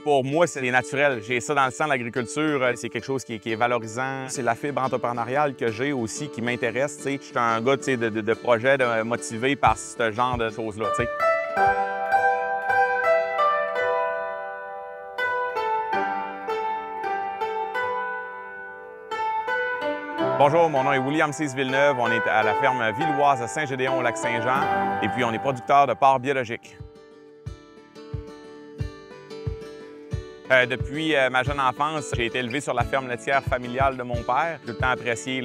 Pour moi, c'est naturel. J'ai ça dans le sang, l'agriculture. C'est quelque chose qui est valorisant. C'est la fibre entrepreneuriale que j'ai aussi qui m'intéresse. Je suis un gars de projet, motivé par ce genre de choses-là. Bonjour, mon nom est William Cisse Villeneuve. On est à la ferme villoise à Saint-Gédéon au Lac-Saint-Jean et puis on est producteur de porc biologique. Depuis ma jeune enfance, j'ai été élevé sur la ferme laitière familiale de mon père. J'ai tout le temps apprécié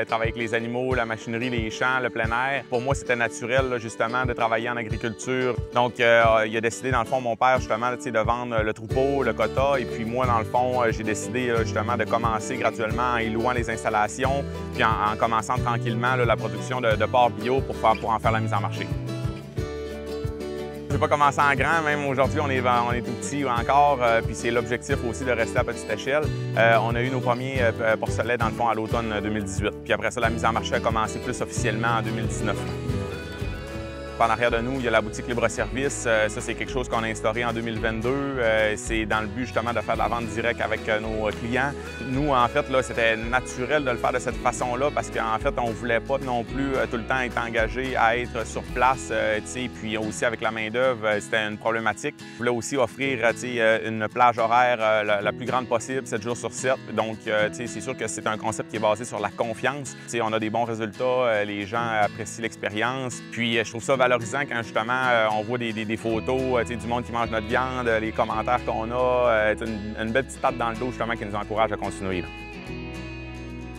travailler avec les animaux, la machinerie, les champs, le plein air. Pour moi, c'était naturel justement de travailler en agriculture. Donc, il a décidé, dans le fond, mon père, justement, de vendre le troupeau, le quota. Et puis moi, dans le fond, j'ai décidé justement de commencer graduellement en louant les installations, puis en commençant tranquillement la production de porc bio pour en faire la mise en marché. Je n'ai pas commencé en grand, même aujourd'hui, on est tout petit encore, puis c'est l'objectif aussi de rester à petite échelle. On a eu nos premiers porcelets, dans le fond, à l'automne 2018. Puis après ça, la mise en marché a commencé plus officiellement en 2019. En arrière de nous, il y a la boutique libre-service. Ça, c'est quelque chose qu'on a instauré en 2022. C'est dans le but, justement, de faire de la vente directe avec nos clients. Nous, en fait, c'était naturel de le faire de cette façon-là parce qu'en fait, on ne voulait pas non plus tout le temps être engagé à être sur place. Puis aussi, avec la main-d'œuvre, c'était une problématique. On voulait aussi offrir une plage horaire la plus grande possible, 7 jours sur 7. Donc, c'est sûr que c'est un concept qui est basé sur la confiance. On a des bons résultats, les gens apprécient l'expérience. Puis, je trouve ça valorisant quand justement on voit des photos du monde qui mange notre viande, les commentaires qu'on a, une belle petite tape dans le dos justement qui nous encourage à continuer.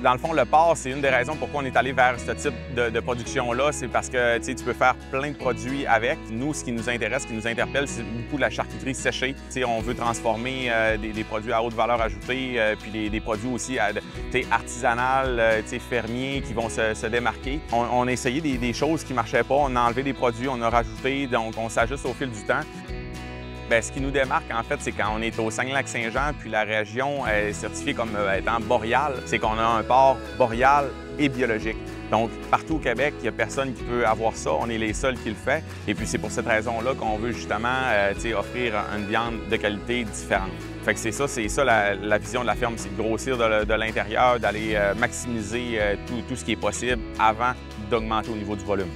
Dans le fond, le porc, c'est une des raisons pourquoi on est allé vers ce type de production-là. C'est parce que tu peux faire plein de produits avec. Nous, ce qui nous intéresse, ce qui nous interpelle, c'est beaucoup la charcuterie séchée. On veut transformer des produits à haute valeur ajoutée, puis des produits aussi artisanales, fermiers, qui vont se démarquer. On a essayé des choses qui ne marchaient pas. On a enlevé des produits, on a rajouté, donc on s'ajuste au fil du temps. Bien, ce qui nous démarque, en fait, c'est quand on est au Saguenay-Lac-Saint-Jean, puis la région est certifiée comme étant boréale, c'est qu'on a un porc boréal et biologique. Donc, partout au Québec, il n'y a personne qui peut avoir ça. On est les seuls qui le fait. Et puis, c'est pour cette raison-là qu'on veut justement offrir une viande de qualité différente. Fait que c'est ça la vision de la ferme, c'est de grossir de l'intérieur, d'aller maximiser tout ce qui est possible avant d'augmenter au niveau du volume.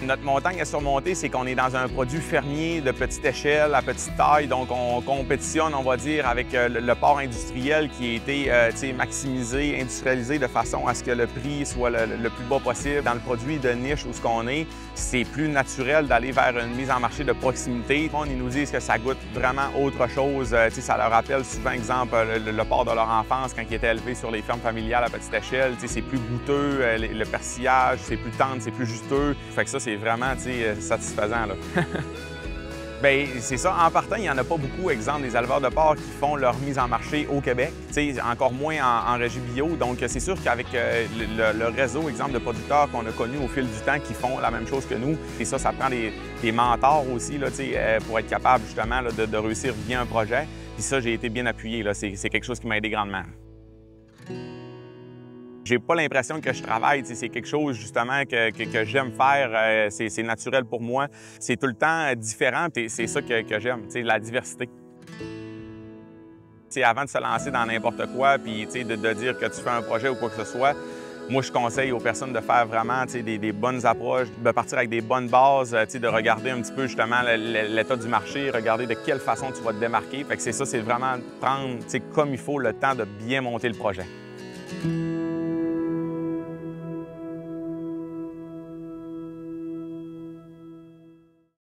Notre montagne à surmonter, c'est qu'on est dans un produit fermier de petite échelle, à petite taille. Donc, on compétitionne, on va dire, avec le porc industriel qui a été maximisé, industrialisé de façon à ce que le prix soit le plus bas possible. Dans le produit de niche où ce qu'on est, c'est plus naturel d'aller vers une mise en marché de proximité. Ils nous disent que ça goûte vraiment autre chose. Ça leur rappelle souvent, exemple, le porc de leur enfance quand ils étaient élevés sur les fermes familiales à petite échelle. C'est plus goûteux, le persillage, c'est plus tendre, c'est plus juteux. Fait que ça, c'est vraiment satisfaisant. Bien, c'est ça. En partant, il n'y en a pas beaucoup, exemple, des éleveurs de porc qui font leur mise en marché au Québec, encore moins en régie bio. Donc, c'est sûr qu'avec le réseau, exemple, de producteurs qu'on a connus au fil du temps qui font la même chose que nous, et ça prend des mentors aussi pour être capable, justement, de réussir bien un projet. Puis ça, j'ai été bien appuyé. C'est quelque chose qui m'a aidé grandement. J'ai pas l'impression que je travaille, c'est quelque chose justement que j'aime faire, c'est naturel pour moi. C'est tout le temps différent, et c'est ça que j'aime, la diversité. Avant de se lancer dans n'importe quoi, puis de dire que tu fais un projet ou quoi que ce soit, moi je conseille aux personnes de faire vraiment des bonnes approches, de partir avec des bonnes bases, de regarder un petit peu justement l'état du marché, regarder de quelle façon tu vas te démarquer. Fait que c'est ça, c'est vraiment prendre comme il faut le temps de bien monter le projet.